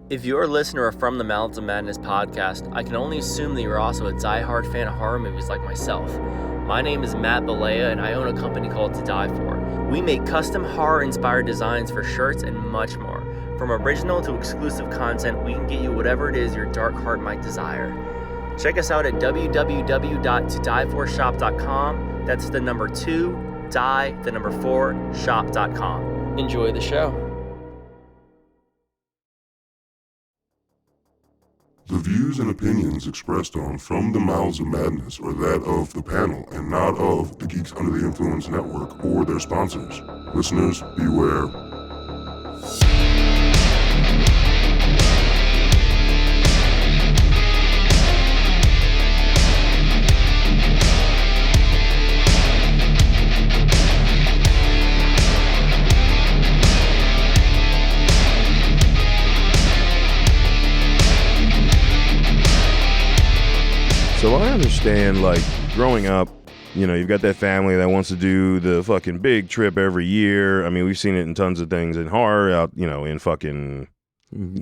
If you're a listener of From the Mouths of Madness podcast, I can only assume that you're also a diehard fan of horror movies like myself. My name is Matt Balea, and I own a company called To Die For. We make custom horror-inspired designs for shirts and much more. From original to exclusive content, we can get you whatever it is your dark heart might desire. Check us out at www.todieforshop.com. That's the number 2, die, the number 4, shop.com. Enjoy the show. The views and opinions expressed on From the Mouths of Madness are that of the panel and not of the Geeks Under the Influence Network or their sponsors. Listeners, beware. So I understand, like, growing up, you know, you've got that family that wants to do the fucking big trip every year. I mean, we've seen it in tons of things in horror, out, you know, in fucking...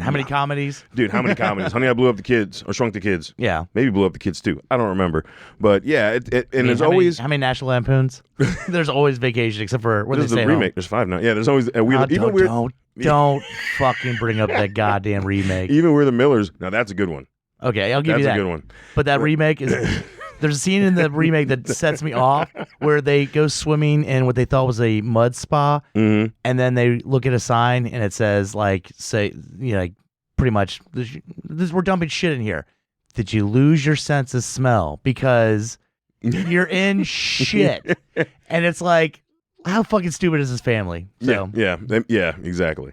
How many comedies? Dude, how many comedies? Honey, I Blew Up the Kids, or Shrunk the Kids. Yeah. Maybe Blew Up the Kids, too. I don't remember. But, yeah, there's always... How many National Lampoons? There's always Vacation, except for when There's they the stay remake. home. There's 5 now. Yeah, there's always... Don't fucking bring up that goddamn remake. Even We're the Millers. Now, that's a good one. Okay, I'll give you that. That's a good one. But that remake is... There's a scene in the remake that sets me off where they go swimming in what they thought was a mud spa, and then they look at a sign and it says, like, pretty much, we're dumping shit in here. Did you lose your sense of smell? Because you're in shit. And it's like, how fucking stupid is this family? So. Yeah, exactly.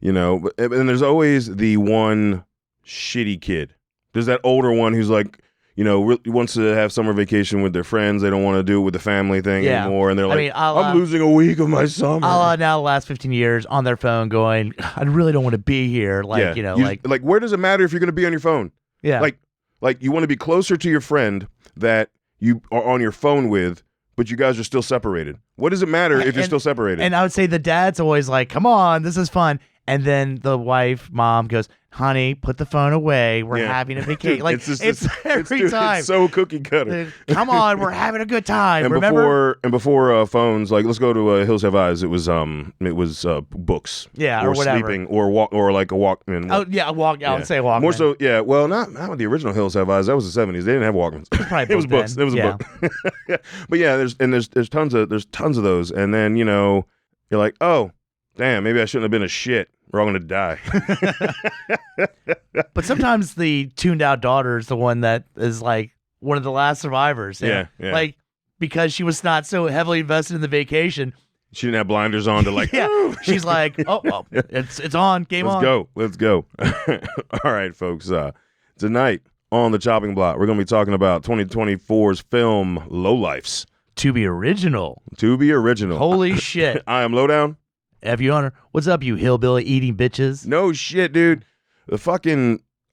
You know, and there's always the one shitty kid. There's that older one who's like, you know, really wants to have summer vacation with their friends. They don't want to do it with the family thing anymore. And they're like, I'm losing a week of my summer. Now the last 15 years on their phone going, I really don't want to be here. Like, like where does it matter if you're going to be on your phone? Yeah. Like you want to be closer to your friend that you are on your phone with, but you guys are still separated. What does it matter if you're still separated? And I would say the dad's always like, come on, this is fun. And then the mom goes, honey, put the phone away. We're having a vacation. Like, it's every time. It's so cookie cutter. Come on, we're having a good time. And remember? Before phones, like, let's go to Hills Have Eyes. It was books. Yeah, or whatever. Sleeping, or a Walkman. Oh yeah, a walk. I would say Walkman. More so, yeah. Well, not with the original Hills Have Eyes. That was the '70s. They didn't have Walkmans. Probably it was books. It was a book. But yeah, there's tons of those. And then, you know, you're like, oh, damn, maybe I shouldn't have been a shit. We're all going to die. But sometimes the tuned out daughter is the one that is like one of the last survivors. Yeah. Like, because she was not so heavily invested in the vacation. She didn't have blinders on to like, she's like, oh, it's on, game on. Let's go. All right, folks. Tonight on the chopping block, we're going to be talking about 2024's film Lowlifes. Tubi original. Holy shit. I am Lowdown. F you honor. What's up, you hillbilly eating bitches? No shit, dude. All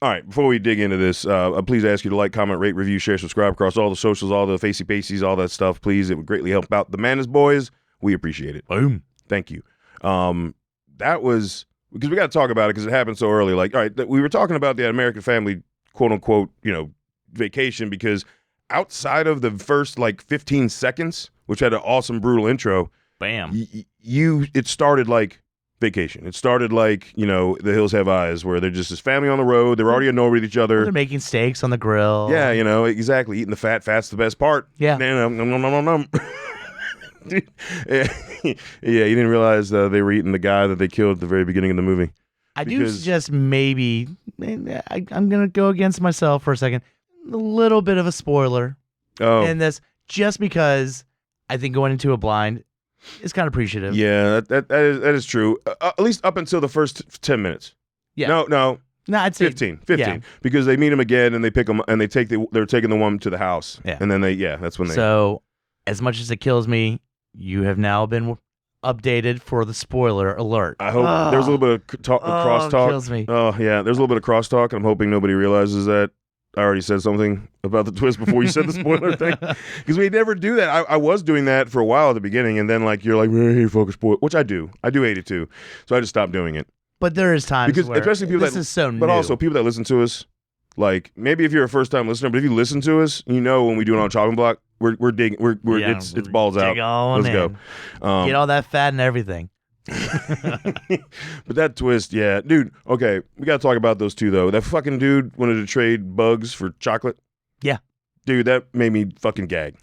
right, before we dig into this, please ask you to like, comment, rate, review, share, subscribe across all the socials, all the facey paces, all that stuff. Please, it would greatly help out the Madness boys. We appreciate it. Boom. Thank you. That was, because we got to talk about it because it happened so early. Like, all right, we were talking about the American Family, quote unquote, you know, vacation, because outside of the first like 15 seconds, which had an awesome, brutal intro, bam. It started like vacation. It started like, you know, The Hills Have Eyes, where they're just this family on the road. They're already annoyed with each other. They're making steaks on the grill. Yeah, you know, exactly. Eating the fat. Fat's the best part. Yeah. Yeah, you didn't realize they were eating the guy that they killed at the very beginning of the movie. I do suggest maybe, I'm going to go against myself for a second, a little bit of a spoiler in this, just because I think going into a blind is kind of appreciative. Yeah, that is true. At least up until the first 10 minutes. Yeah. No, I'd say 15, yeah. Because they meet him again and they pick him and they're taking the one to the house. Yeah. And then that's when they. So, as much as it kills me, you have now been updated for the spoiler alert. I hope there's a little bit of crosstalk. It kills me. Oh yeah, there's a little bit of crosstalk. I'm hoping nobody realizes that I already said something about the twist before you said the spoiler thing, because we never do that. I was doing that for a while at the beginning, and then like you're like, hey, focus spoil, which I do hate it too, so I just stopped doing it. But there is times because where especially people this that is so new. but also people that listen to us, like maybe if you're a first time listener, but if you listen to us, you know when we do it on chopping block, we're digging, it's balls out. Let's go. Get all that fat and everything. But that twist, yeah, dude. Okay, we gotta talk about those two though. That fucking dude wanted to trade bugs for chocolate. Yeah, dude, that made me fucking gag.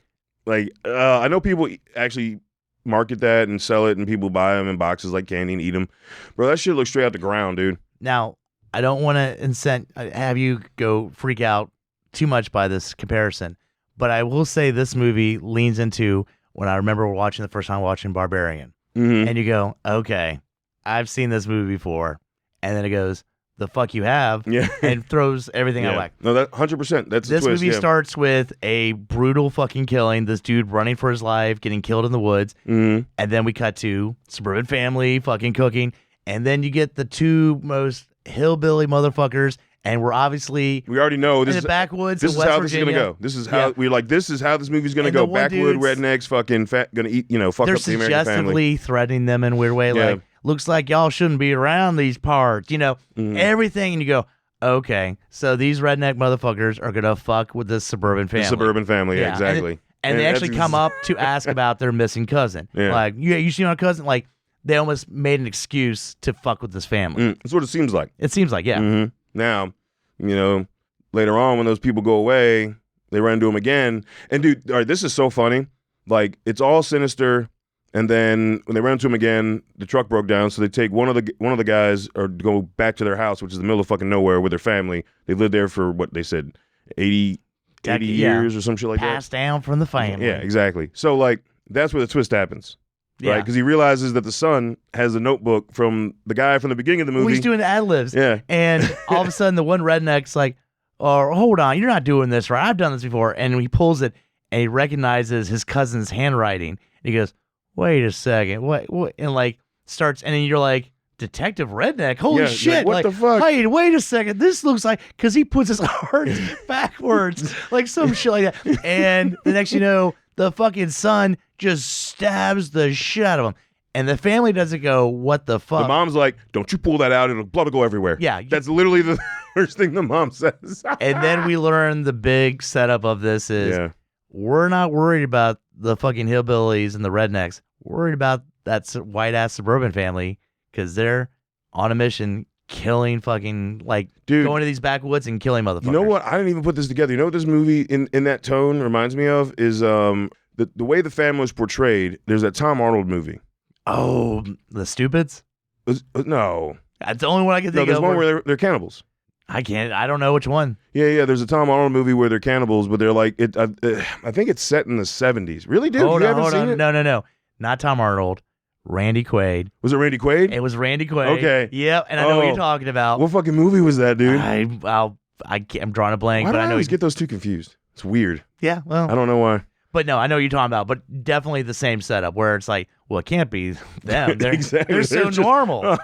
Like, I know people actually market that and sell it, and people buy them in boxes like candy and eat them. Bro, that shit looks straight out the ground, dude. Now, I don't want to have you go freak out too much by this comparison, but I will say this movie leans into when I remember watching the first time watching Barbarian. Mm-hmm. And you go, okay, I've seen this movie before. And then it goes, the fuck you have, and throws everything out of whack. No, that 100%. That's this the twist, movie starts with a brutal fucking killing. This dude running for his life, getting killed in the woods. Mm-hmm. And then we cut to suburban family fucking cooking. And then you get the two most hillbilly motherfuckers. And we already know this in the backwoods. This is West how Virginia. This is gonna go. This is how we're like. This is how this movie's gonna go. Backwood rednecks, fucking fat, gonna eat. Fuck up the American family. They're suggestively threatening them in a weird way. Like, looks like y'all shouldn't be around these parts. Everything, and you go, okay, so these redneck motherfuckers are gonna fuck with this suburban family. The suburban family, yeah, exactly. And they actually come up to ask about their missing cousin. Yeah. Like, you see my cousin? Like, they almost made an excuse to fuck with this family. That's what it seems like. It seems like, yeah. Mm-hmm. Now, later on when those people go away, they run into him again. And dude, all right, this is so funny. Like, it's all sinister. And then when they run into him again, the truck broke down. So they take one of the guys or go back to their house, which is in the middle of fucking nowhere with their family. They lived there for what they said, 80 years or some shit like that. Passed down from the family. Yeah, exactly. So like, that's where the twist happens. Right, because he realizes that the son has a notebook from the guy from the beginning of the movie. Well, he's doing ad-libs. Yeah. And all of a sudden, the one redneck's like, oh, hold on, you're not doing this right. I've done this before. And he pulls it, and he recognizes his cousin's handwriting. And he goes, wait a second. What? And like, starts, and then you're like, Detective Redneck? Holy shit. Like, what the fuck? Hey, wait a second. This looks like, because he puts his heart backwards, like some shit like that. And the next you know, the fucking son just stabs the shit out of him. And the family doesn't go, what the fuck? The mom's like, don't you pull that out. Blood will go everywhere. Yeah. That's literally the first thing the mom says. And then we learn the big setup of this is we're not worried about the fucking hillbillies and the rednecks. We're worried about that white-ass suburban family because they're on a mission killing fucking, like, dude, going to these backwoods and killing motherfuckers. You know what? I didn't even put this together. You know what this movie in that tone reminds me of is the way the family was portrayed. There's that Tom Arnold movie. Oh, The Stupids? No. That's the only one I can think of. There's one where they're cannibals. I don't know which one. Yeah. There's a Tom Arnold movie where they're cannibals, but they're like, I think it's set in the 70s. Really, dude? Hold you on. haven't seen it? No. Not Tom Arnold. Randy Quaid. Was it Randy Quaid? It was Randy Quaid. Okay. Yep, and I know what you're talking about. What fucking movie was that, dude? I'm drawing a blank, Why but do I know. I always get those two confused? It's weird. Yeah, well. I don't know why. But no, I know what you're talking about. But definitely the same setup where it's like, well, it can't be them. They're, exactly. They're so normal.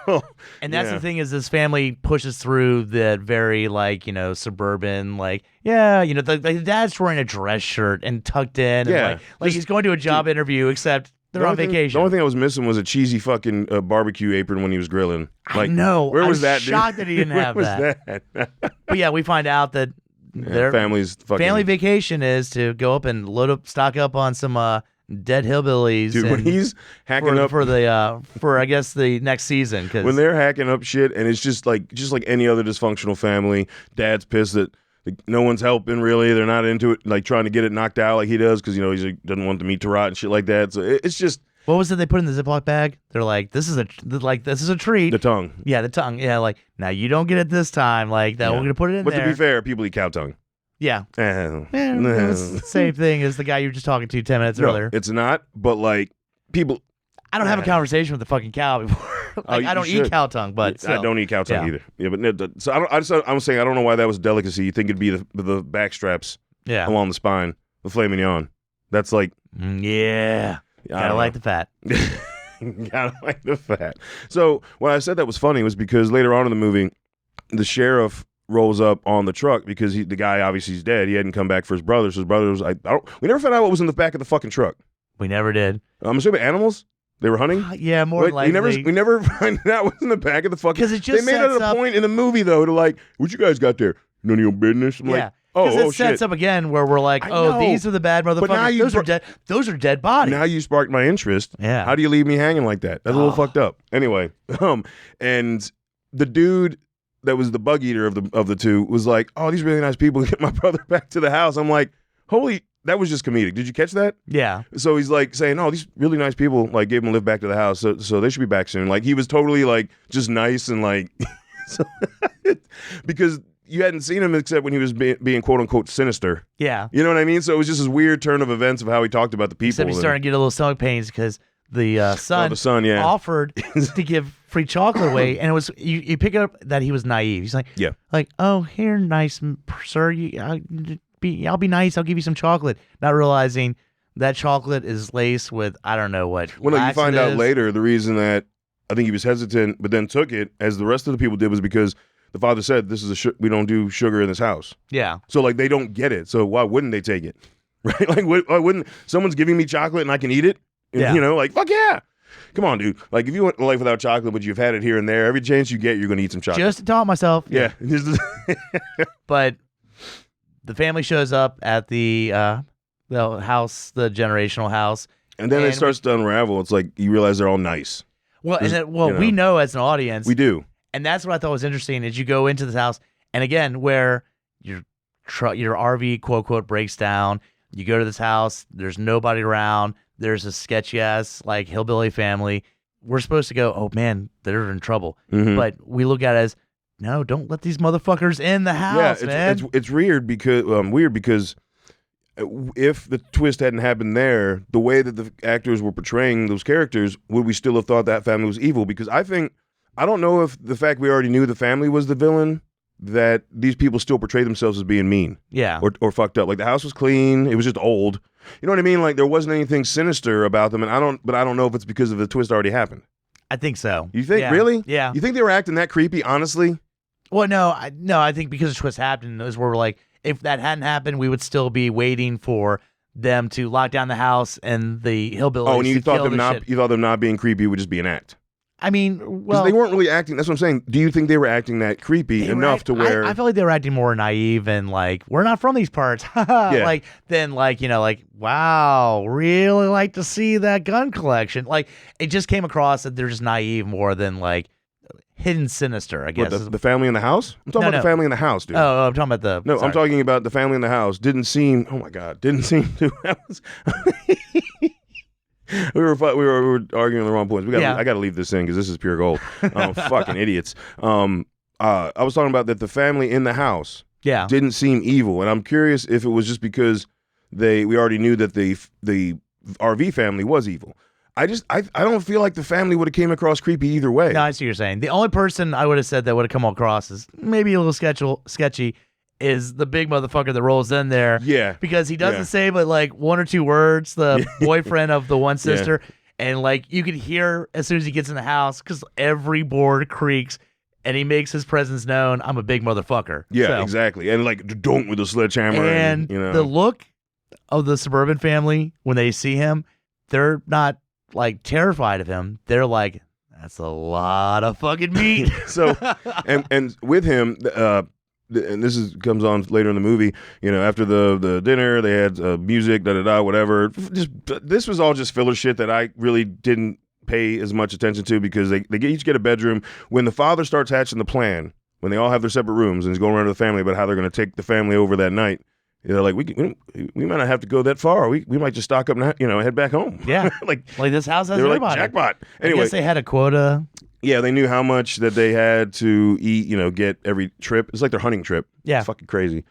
And that's yeah. the thing is this family pushes through the very, like, suburban, like, the dad's wearing a dress shirt and tucked in. Yeah. And like he's going to a job interview, except they're on vacation. The only thing I was missing was a cheesy fucking barbecue apron when he was grilling. Like, I know. Where was that, dude? I'm shocked that he didn't have that. But yeah, we find out that their family vacation is to go up and stock up on some dead hillbillies. Dude, when he's hacking up for I guess the next season, cause when they're hacking up shit, and it's just like any other dysfunctional family. Dad's pissed that no one's helping. Really, they're not into it. Like trying to get it knocked out like he does because he doesn't want the meat to rot and shit like that. So it's just. What was it they put in the Ziploc bag? They're like, this is a treat. The tongue. Yeah, the tongue. Yeah, like, now you don't get it this time. Like, that we're going to put it in there. But to be fair, people eat cow tongue. Yeah. It's the same thing as the guy you were just talking to 10 minutes earlier. It's not, but like, people. I don't have a conversation with the fucking cow before. I don't eat cow tongue, but still. I don't eat cow tongue either. Yeah, but so I'm saying I don't know why that was a delicacy. You think it'd be the back straps along the spine, the filet mignon. That's like. Yeah. Gotta like the fat. Gotta like the fat. So when I said that was funny was because later on in the movie, the sheriff rolls up on the truck because the guy obviously is dead. He hadn't come back for his brother. So his brother was we never found out what was in the back of the fucking truck. We never did. I'm assuming animals. They were hunting? Yeah, more Wait, likely. we never find out what's in the back of the fucking... 'Cause it just they made it sets a up- point in the movie, though, to like, what you guys got there? None of your business? I'm Yeah. like, oh, Because it sets shit. up again where we're like, I oh, know. these are the bad But now motherfuckers. you Those are dead bodies. Now you sparked my interest. Yeah. How do you leave me hanging like that? That's a little fucked up. Anyway, and the dude that was the bug eater of the two was like, oh, these really nice people get my brother back to the house. I'm like, holy, that was just comedic. Did you catch that? Yeah. So he's like saying, oh, these really nice people like gave him a lift back to the house, so they should be back soon. Like he was totally like just nice and like, so, because you hadn't seen him except when he was being quote unquote sinister. Yeah. You know what I mean? So it was just this weird turn of events of how he talked about the people. Except he's starting to get a little stomach pains because the son, yeah. offered to give free chocolate away, and it was you pick up that he was naive. He's like, Yeah. like, oh, here, nice sir, I'll be nice. I'll give you some chocolate, not realizing that chocolate is laced with I don't know what. Well, no, you find out laxatives. later the reason that I think he was hesitant, but then took it, as the rest of the people did, was because the father said, "This is we don't do sugar in this house." Yeah. So like they don't get it. So why wouldn't they take it? Right? Like why wouldn't someone's giving me chocolate and I can eat it? And, Yeah. You know, like fuck yeah. Come on, dude. Like if you want a life without chocolate, but you've had it here and there, every chance you get, you're gonna eat some chocolate. Just to taunt myself. yeah. But the family shows up at the house, the generational house. And then it And starts to unravel. It's like you realize they're all nice. Well, and There's- then, well, you know. we know as an audience, We do. and that's what I thought was interesting. Is you go into this house, and again, where your RV quote quote breaks down, you go to this house. There's nobody around. There's a sketchy ass like hillbilly family. We're supposed to go, oh man, they're in trouble. Mhm. But we look at it as, no, don't let these motherfuckers in the house, man. It's weird because if the twist hadn't happened there, the way that the actors were portraying those characters, would we still have thought that family was evil? Because I don't know if the fact we already knew the family was the villain, that these people still portray themselves as being mean Yeah. or fucked up. Like the house was clean, it was just old. You know what I mean? Like there wasn't anything sinister about them, and I don't know if it's because of the twist already happened. I think so. You think Yeah. really? Yeah. You think they were acting that creepy? Honestly. Well, no, I think because the twist happened is where we're like, if that hadn't happened, we would still be waiting for them to lock down the house and the hillbillies. Oh, and you to thought kill them the not shit. you thought them not being creepy would just be an act. I mean, Because well, they weren't really acting. That's what I'm saying. Do you think they were acting that creepy they were enough to where? I feel like they were acting more naive and like, we're not from these parts. Like then like, you know, like, wow, really like to see that gun collection. Like it just came across that they're just naive more than like hidden sinister, I guess. What, the family in the house? I'm talking No, about the no. family in the house, dude. Oh, I'm talking about the No, sorry. I'm talking about the family in the house. Didn't seem. Oh my God, didn't seem to. That was, we were arguing the wrong points. Yeah. I got to leave this in because this is pure gold. Fucking idiots. I was talking about that the family in the house Yeah. didn't seem evil, and I'm curious if it was just because we already knew that the RV family was evil. I don't feel like the family would have came across creepy either way. No, I see what you're saying. The only person I would have said that would have come across as maybe a little sketchy is the big motherfucker that rolls in there. Yeah. Because he doesn't Yeah. say but like one or two words, the boyfriend of the one sister. And like you could hear as soon as he gets in the house, because every board creaks and he makes his presence known. I'm a big motherfucker. Yeah, So- exactly. And like don't with a sledgehammer. And you know. the look of the suburban family when they see him, they're not like terrified of him. They're like, that's a lot of fucking meat. So, and with him, and this comes on later in the movie. You know, after the dinner, they had music, whatever. This was all just filler shit that I really didn't pay as much attention to because they each get a bedroom. When the father starts hatching the plan, when they all have their separate rooms, and he's going around to the family about how they're going to take the family over that night. They're like, we might not have to go that far. We might just stock up and head back home. Yeah. like this house has they were like everybody. jackpot. I Anyway, guess they had a quota. yeah, they knew how much that they had to eat, get every trip. It's like their hunting trip. Yeah. It's fucking crazy.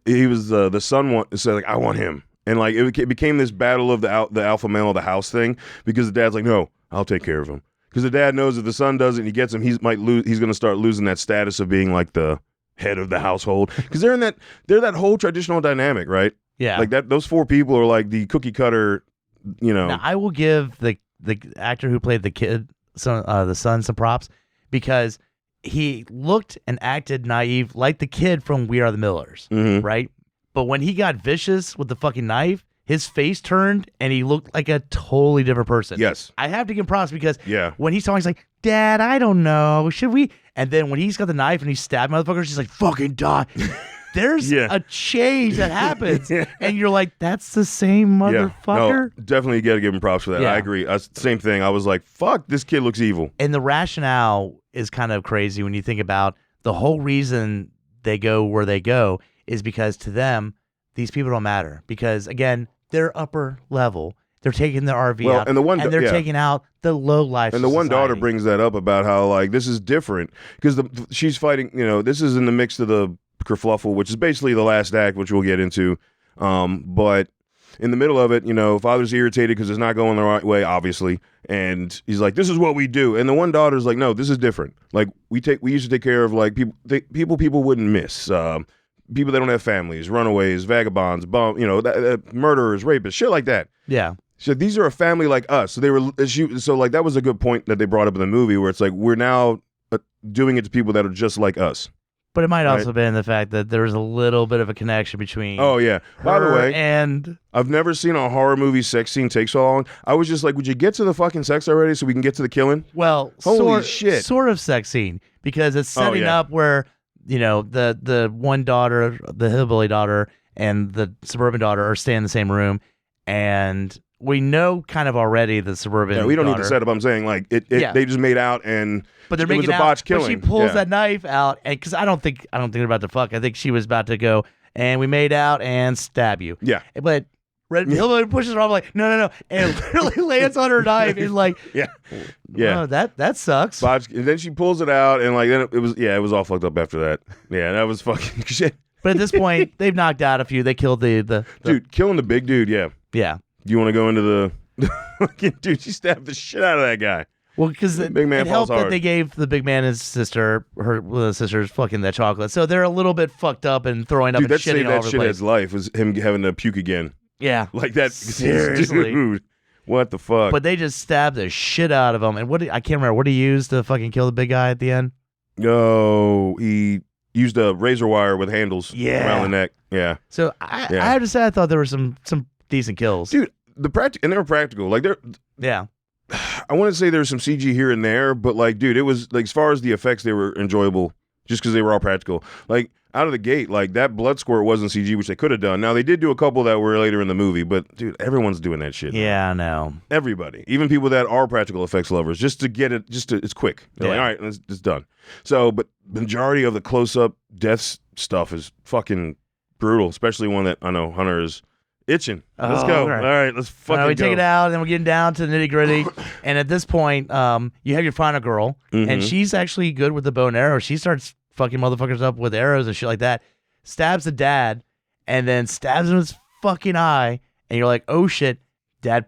He was the son said like, I want him, and like it became this battle of the alpha male of the house thing because the dad's like, no, I'll take care of him because the dad knows if the son does it and he gets him, he's going to start losing that status of being like the head of the household because they're that whole traditional dynamic, right? Yeah. Like that. Those four people are like the cookie cutter. Now, I will give the actor who played the kid, the son, some props because he looked and acted naive like the kid from We Are the Millers, Mhm. right? But when he got vicious with the fucking knife, his face turned and he looked like a totally different person. Yes. I have to give him props because Yeah. when he's talking, he's like, Dad, I don't know. Should we? And then when he's got the knife and he's stabbing motherfuckers, he's like, fucking die. There's a change that happens. And you're like, that's the same motherfucker. No, definitely got to give him props for that. Yeah. I agree. Same thing. I was like, fuck, this kid looks evil. And the rationale is kind of crazy when you think about the whole reason they go where they go is because to them, these people don't matter. Because, again, they're upper level. They're taking their RV out, and they're taking out the low life. And the one daughter society. brings that up about how, like, this is different because she's fighting, this is in the mix of the kerfluffle, which is basically the last act, which we'll get into. But in the middle of it, father's irritated because it's not going the right way, obviously. And he's like, this is what we do. And the one daughter's like, no, this is different. Like, we used to take care of, like, people wouldn't miss. People that don't have families, runaways, vagabonds, murderers, rapists, shit like that. Yeah. So these are a family like us. So that was a good point that they brought up in the movie where it's like, we're now doing it to people that are just like us. But it might also been the fact that there was a little bit of a connection between Oh, yeah. By the way, and I've never seen a horror movie sex scene take so long. I was just like, would you get to the fucking sex already so we can get to the killing? well, Holy shit. sort of sex scene because it's setting up where the one daughter, the hillbilly daughter, and the suburban daughter are staying in the same room, and we know kind of already the suburban. Yeah, we don't daughter, need to set up. I'm saying like they just made out and but they're it was making a out, botched but killing. she pulls that knife out, and because I don't think they're about to fuck. I think she was about to go, and we made out and stab you. Yeah, but Red Hillbilly pushes her off like no, and literally lands on her knife and like yeah. Oh, that sucks. Botched, and then she pulls it out and like then it was all fucked up after that. Yeah, that was fucking shit. But at this point, they've knocked out a few. They killed the dude killing the big dude. Yeah. Yeah. Do you want to go into the dude? She stabbed the shit out of that guy. Well, because big man it helped falls hard. that they gave the big man and his sister, her sister's fucking that chocolate. So they're a little bit fucked up and throwing up Dude, and that shitting saved all that over the place. shithead's life was him having to puke again. Yeah. Like that. Seriously. Dude, what the fuck? But they just stabbed the shit out of him. And I can't remember what he used to fucking kill the big guy at the end. No, he used a razor wire with handles Yeah. around the neck. Yeah. So I have to say I thought there were some decent kills. Dude, and they were practical. Like Yeah. I want to say there's some CG here and there, but like, dude, it was like as far as the effects, they were enjoyable just because they were all practical. Like out of the gate, like that blood squirt wasn't CG, which they could have done. Now they did do a couple that were later in the movie, but dude, everyone's doing that shit. Yeah, I know. Everybody, even people that are practical effects lovers, just to get it, it's quick. They're like, all right, it's done. So, but the majority of the close-up death stuff is fucking brutal, especially one that I know Hunter is itching. Let's go. All right, let's fucking go. We take it out, and then we're getting down to the nitty-gritty. And at this point, you have your final girl, and she's actually good with the bow and arrow. She starts fucking motherfuckers up with arrows and shit like that. Stabs the dad, and then stabs him in his fucking eye. And you're like, oh shit. Dad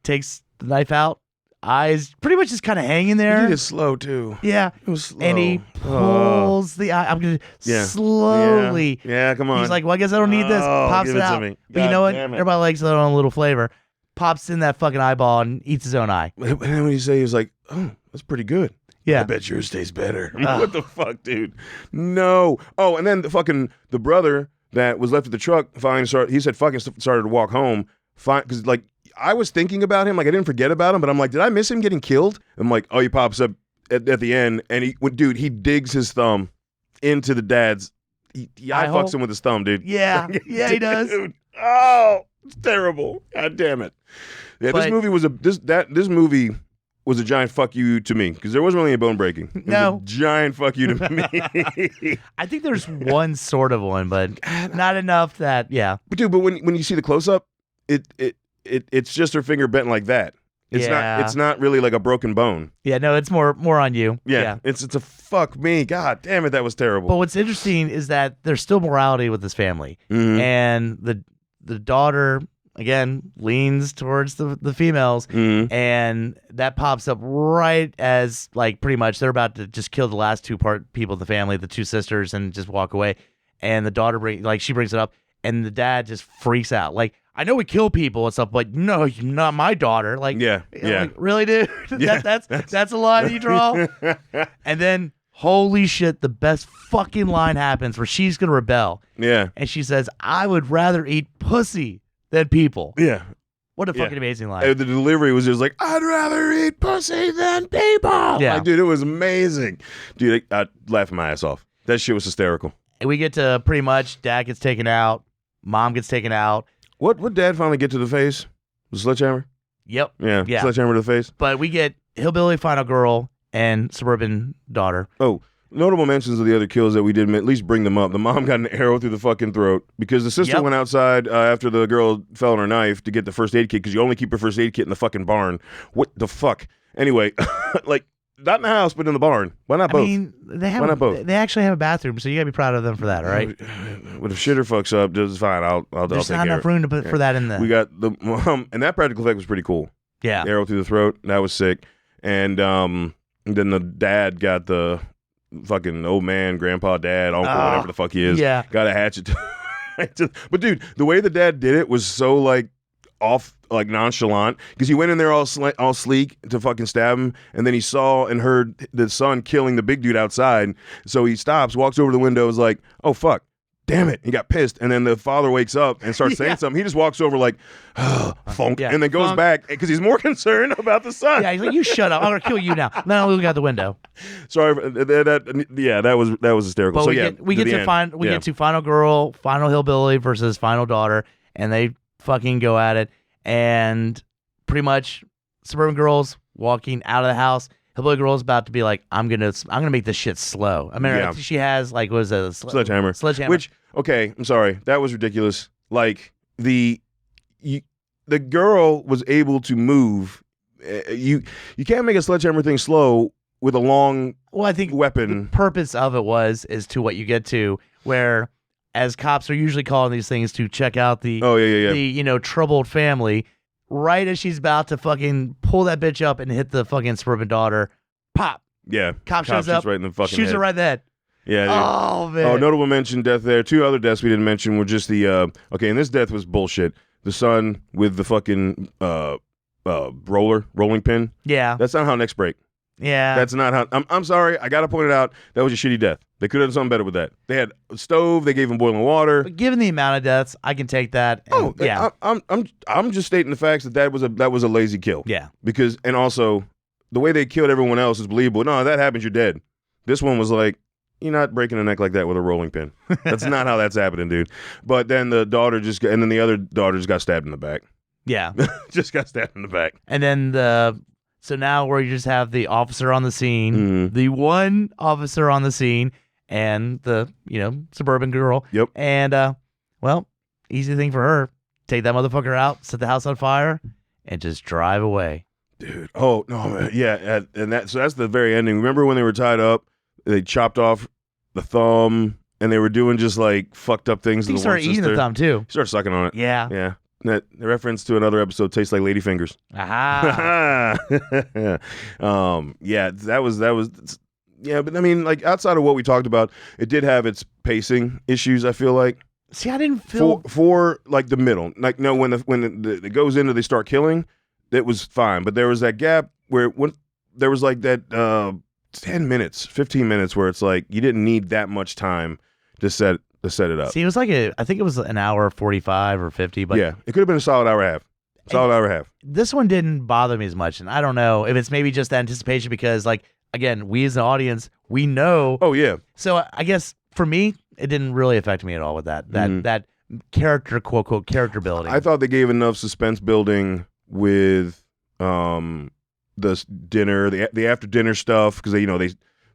takes the knife out. Eyes pretty much just kind of hanging there. He did it slow too. Yeah. It was slow. And he pulls the eye. I'm going to slowly. Yeah, come on. He's like, well, I guess I don't need this. Pops give it it to out. me. But you know what? God damn it. Everybody likes their own little flavor. Pops in that fucking eyeball and eats his own eye. And then when you say, he was like, oh, that's pretty good. Yeah. I bet yours tastes better. What the fuck, dude? No. Oh, and then the brother that was left at the truck finally started to walk home. Because like I was thinking about him, like I didn't forget about him, but I'm like, did I miss him getting killed? I'm like, oh, he pops up at the end, and he digs his thumb into the dad's. He eye fucks him with his thumb, dude. Yeah, yeah, he does. Dude. Oh, it's terrible. God damn it. Yeah, But- this movie was a giant fuck you to me because there wasn't really any bone breaking. It was a giant fuck you to me. I think there's one sort of one, but not enough that, yeah. But when you see the close up, it's just her finger bent like that. It's not really like a broken bone. Yeah, no, it's more on you. Yeah. It's a fuck me. God damn it, that was terrible. But what's interesting is that there's still morality with this family. And the daughter, again, leans towards the females, and that pops up right as, like, pretty much they're about to just kill the last two people in the family, the two sisters, and just walk away. And the daughter she brings it up, and the dad just freaks out. Like, I know we kill people and stuff, but no, you're not my daughter. Like, like, really, dude? That's a line you draw. And then, holy shit, the best fucking line happens where she's gonna rebel. Yeah. And she says, I would rather eat pussy than people. Yeah. What a fucking amazing line. The delivery was just like, I'd rather eat pussy than people. Yeah. Like, dude, it was amazing. Dude, I laughed my ass off. That shit was hysterical. And we get to pretty much dad gets taken out, mom gets taken out. What dad finally get to the face? The sledgehammer? Yep. Yeah. Sledgehammer to the face. But we get hillbilly final girl and suburban daughter. Oh, notable mentions of the other kills that we didn't at least bring them up. The mom got an arrow through the fucking throat because the sister went outside after the girl fell on her knife to get the first aid kit because you only keep your first aid kit in the fucking barn. What the fuck? Anyway, like, not in the house, but in the barn. Why not both? I mean, Why not both? They actually have a bathroom, so you gotta be proud of them for that, all right? But if shitter fucks up, it's fine. I'll There's take not care enough room to put for that in the. We got the mom, and that practical effect was pretty cool. Yeah. Arrow through the throat. That was sick. And then the dad got the fucking old man, grandpa, dad, uncle, whatever the fuck he is. Yeah. Got a hatchet. But dude, the way the dad did it was so like off, like nonchalant, because he went in there all sleek to fucking stab him, and then he saw and heard the son killing the big dude outside. So he stops, walks over to the window, is like, "Oh fuck, damn it!" He got pissed, and then the father wakes up and starts saying something. He just walks over like, "Funk," and then goes back because he's more concerned about the son. Yeah, he's like, "You shut up! I'm gonna kill you now." No, we look out the window. Sorry, that was hysterical. But So we get to final girl, final hillbilly versus final daughter, and they fucking go at it. And pretty much, suburban girl's walking out of the house. Hillbilly girl's about to be like, I'm gonna make this shit slow. I mean, she has like, what is it? A sledgehammer. Which, okay, I'm sorry, that was ridiculous. Like the girl was able to move. You can't make a sledgehammer thing slow with a long I think weapon. The purpose of it is to what you get to, where as cops are usually calling these things to check out the the troubled family. Right as she's about to fucking pull that bitch up and hit the fucking suburban daughter, pop. Yeah, cop shows up, right in the fucking shoots head. her right in the head. Yeah. Dude. Oh man. Oh, notable mention death there. Two other deaths we didn't mention were just the okay. And this death was bullshit. The son with the fucking rolling pin. Yeah. That's not how necks break. Yeah. That's not how. I'm sorry. I gotta point it out. That was a shitty death. They could have done something better with that. They had a stove. They gave him boiling water. But given the amount of deaths, I can take that. And, yeah. I'm just stating the facts that was a lazy kill. Yeah. Because and also the way they killed everyone else is believable. No, that happens. You're dead. This one was like, you're not breaking a neck like that with a rolling pin. That's not how that's happening, dude. But then the daughter and then the other daughter just got stabbed in the back. Yeah. Just got stabbed in the back. And then so now where you just have the officer on the scene, the one officer on the scene, and the suburban girl. Yep. And easy thing for her: take that motherfucker out, set the house on fire, and just drive away. Dude. Oh no, man. Yeah. And that's the very ending. Remember when they were tied up? They chopped off the thumb, and they were doing just like fucked up things. He started eating the thumb too. He started sucking on it. Yeah. Yeah. That the reference to another episode tastes like ladyfingers. Aha. Yeah, that was yeah, but I mean, like outside of what we talked about, it did have its pacing issues, I feel like. See, I didn't feel for like the middle. Like no, when it goes into they start killing, it was fine, but there was that gap where there was like that 10 minutes, 15 minutes where it's like you didn't need that much time to set it up. See, it was like I think it was an hour 45 or 50, but yeah, it could have been a solid hour and a half. Solid hour and a half. This one didn't bother me as much, and I don't know if it's maybe just the anticipation because, like, again, we as an audience, we know. Oh yeah. So I guess for me, it didn't really affect me at all with that character, quote unquote, character building. I thought they gave enough suspense building with the dinner, the after dinner stuff because they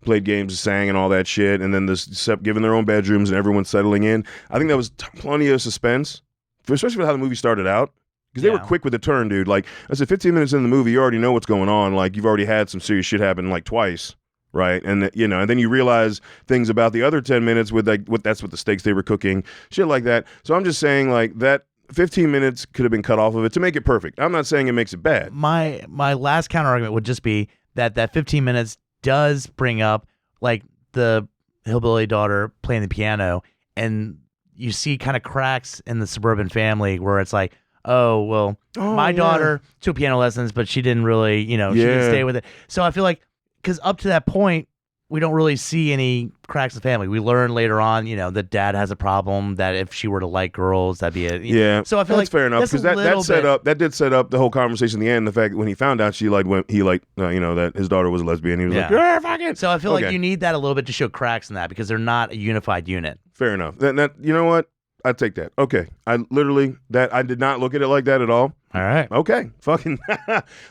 played games, sang, and all that shit, and then given their own bedrooms and everyone settling in. I think that was plenty of suspense, especially for how the movie started out. Because they were quick with the turn, dude. Like I said, 15 minutes in the movie, you already know what's going on. Like you've already had some serious shit happen like twice, right? And and then you realize things about the other 10 minutes with like that's what the steaks they were cooking, shit like that. So I'm just saying like that 15 minutes could have been cut off of it to make it perfect. I'm not saying it makes it bad. My last counter argument would just be that 15 minutes does bring up like the hillbilly daughter playing the piano, and you see kind of cracks in the suburban family where it's like, oh, well, my daughter took piano lessons, but she didn't really, she didn't stay with it. So I feel like, because up to that point, we don't really see any cracks in the family. We learn later on, that dad has a problem, that if she were to like girls, that'd be it. Yeah. So I feel that's fair enough, because that did set up the whole conversation in the end. The fact that when he found out that his daughter was a lesbian, he was like, yeah, fuck it. So I feel like you need that a little bit to show cracks in that, because they're not a unified unit. Fair enough. That you know what? I'd take that. Okay. I did not look at it like that at all. All right. Okay. Fucking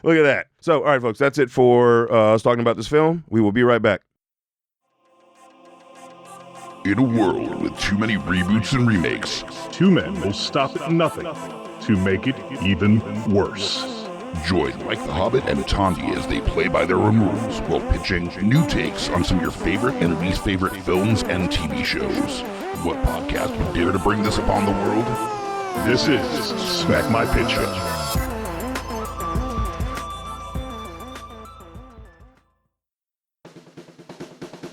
look at that. So, all right, folks, that's it for us talking about this film. We will be right back. In a world with too many reboots and remakes, two men will stop at nothing to make it even worse. join Mike the Hobbit and Tondi as they play by their own rules while pitching new takes on some of your favorite and least favorite films and TV shows. What podcast would dare to bring this upon the world? This is Smack My Pitch Show.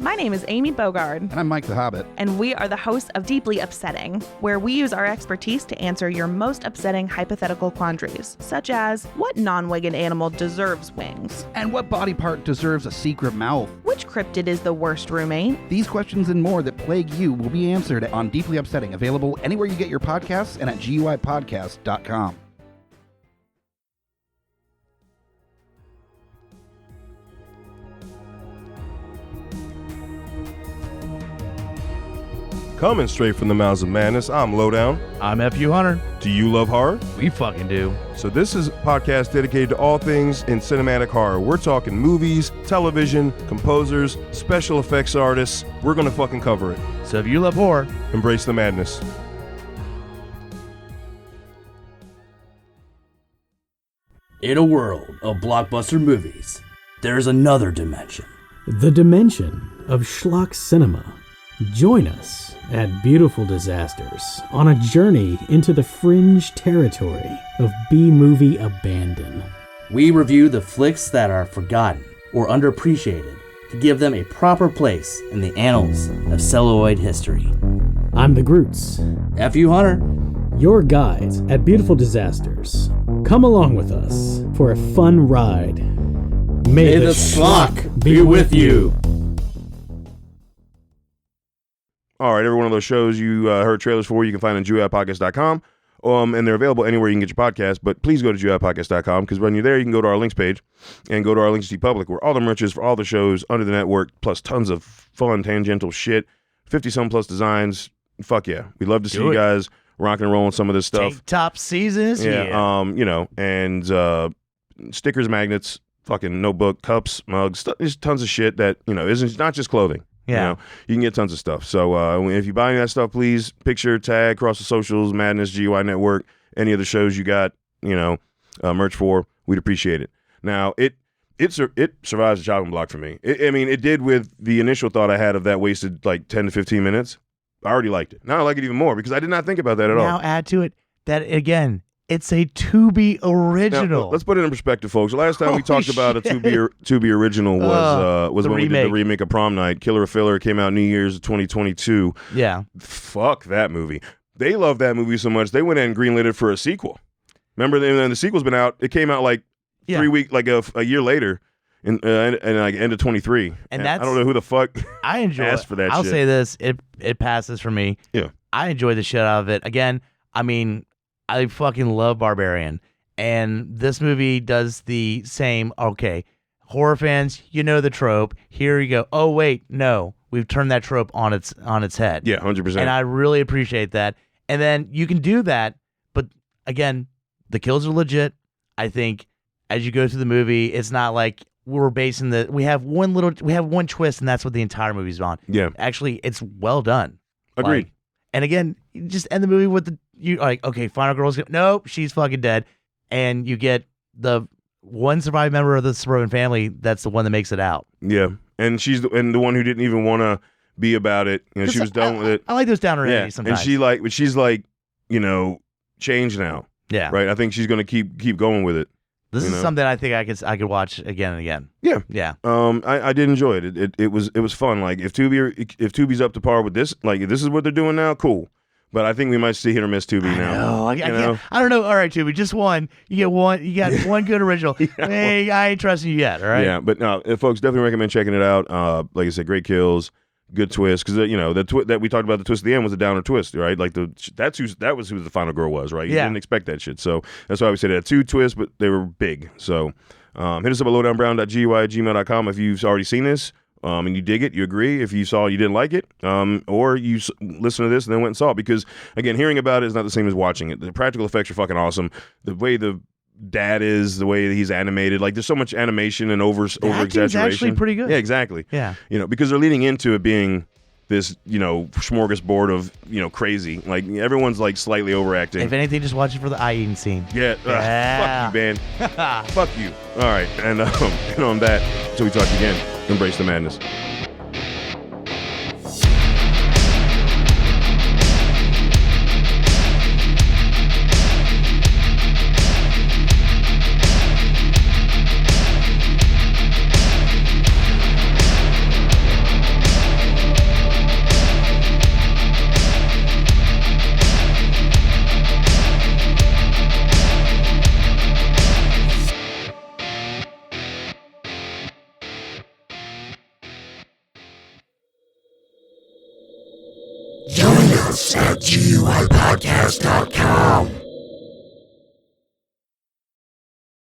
My name is Amy Bogard. And I'm Mike the Hobbit. And we are the hosts of Deeply Upsetting, where we use our expertise to answer your most upsetting hypothetical quandaries, such as, what non-winged animal deserves wings? And what body part deserves a secret mouth? Which cryptid is the worst roommate? These questions and more that plague you will be answered on Deeply Upsetting, available anywhere you get your podcasts and at GUIPodcast.com. Coming straight from the mouths of madness, I'm Lowdown. I'm FU Hunter. Do you love horror? We fucking do. So this is a podcast dedicated to all things in cinematic horror. We're talking movies, television, composers, special effects artists. We're gonna fucking cover it. So if you love horror, embrace the madness. In a world of blockbuster movies, there's another dimension. The dimension of schlock cinema. Join us at Beautiful Disasters on a journey into the fringe territory of B-movie abandon. We review the flicks that are forgotten or underappreciated to give them a proper place in the annals of celluloid history. I'm the Groots. FU Hunter. Your guides at Beautiful Disasters. Come along with us for a fun ride. May the schlock be with you. All right, every one of those shows you heard trailers for, you can find on JuiPodcast.com. And they're available anywhere you can get your podcast, but please go to JuiPodcast.com, because when you're there, you can go to our links page and go to our links to Public, where all the merch is for all the shows under the network, plus tons of fun, tangential shit, 50-some plus designs. Fuck yeah. We'd love to see you guys rocking and rolling some of this stuff. Tank top seasons, yeah. And stickers, magnets, fucking notebook, cups, mugs, there's tons of shit that, isn't not just clothing. Yeah. You can get tons of stuff. So if you buy any of that stuff, please picture, tag, across the socials, Madness, GUI Network, any of the shows you got, merch for. We'd appreciate it. Now, it survives the chopping block for me. It did with the initial thought I had of that wasted like 10 to 15 minutes. I already liked it. Now I like it even more because I did not think about that at all. Now add to it that, again, it's a Tubi original. Now, let's put it in perspective, folks. Last time we talked about a Tubi original was when we did the remake of Prom Night. Killer or Filler came out New Year's of 2022. Yeah. Fuck that movie. They love that movie so much they went in and greenlit it for a sequel. Remember, the sequel's been out. It came out like 3 weeks, like a year later, in like end of 23. And I don't know who the fuck I enjoy asked for that. I'll shit. say this: it passes for me. Yeah. I enjoy the shit out of it. Again, I fucking love Barbarian, and this movie does the same. Okay, horror fans, you know the trope. Here you go. Oh wait, no, we've turned that trope on its head. Yeah, 100%. And I really appreciate that. And then you can do that, but again, the kills are legit. I think as you go through the movie, it's not like we're basing we have one twist, and that's what the entire movie's on. Yeah, actually, it's well done. Agreed. And again, you just end the movie with okay, final girl's nope, she's fucking dead, and you get the one surviving member of the suburban family. That's the one that makes it out. Yeah, and she's the one who didn't even want to be about it. She was done with it. I like those downer endings sometimes. And she's like, changed now. Yeah, right. I think she's gonna keep going with it. This is something I think I could watch again and again. Yeah, yeah. I did enjoy it. It was fun. Like if Tubi's up to par with this, like if this is what they're doing now, cool. But I think we might see hit or miss Tubi now. I don't know. All right, Tubi, just one. You get one. You got one good original. Hey, I ain't trusting you yet. All right. Yeah, but no, folks, definitely recommend checking it out. Like I said, great kills, good twist. Because that we talked about, the twist at the end was a downer twist, right? Like that was who the final girl was, right? You didn't expect that shit. So that's why we said it had 2 twists, but they were big. So hit us up at lowdownbrown.gy@gmail.com if you've already seen this. And you dig it, you agree. If you saw, you didn't like it, or you listen to this and then went and saw it. Because, again, hearing about it is not the same as watching it. The practical effects are fucking awesome. The way the dad is, the way that he's animated, like there's so much animation and over exaggeration. Actually pretty good. Yeah, exactly. Yeah. Because they're leading into it being this, smorgasbord of, crazy. Like, everyone's, like, slightly overacting. If anything, just watch it for the eye-eating scene. Yeah. Fuck you, man. Fuck you. All right. And on that, until we talk again, embrace the madness. Join us at GUIPodcast.com.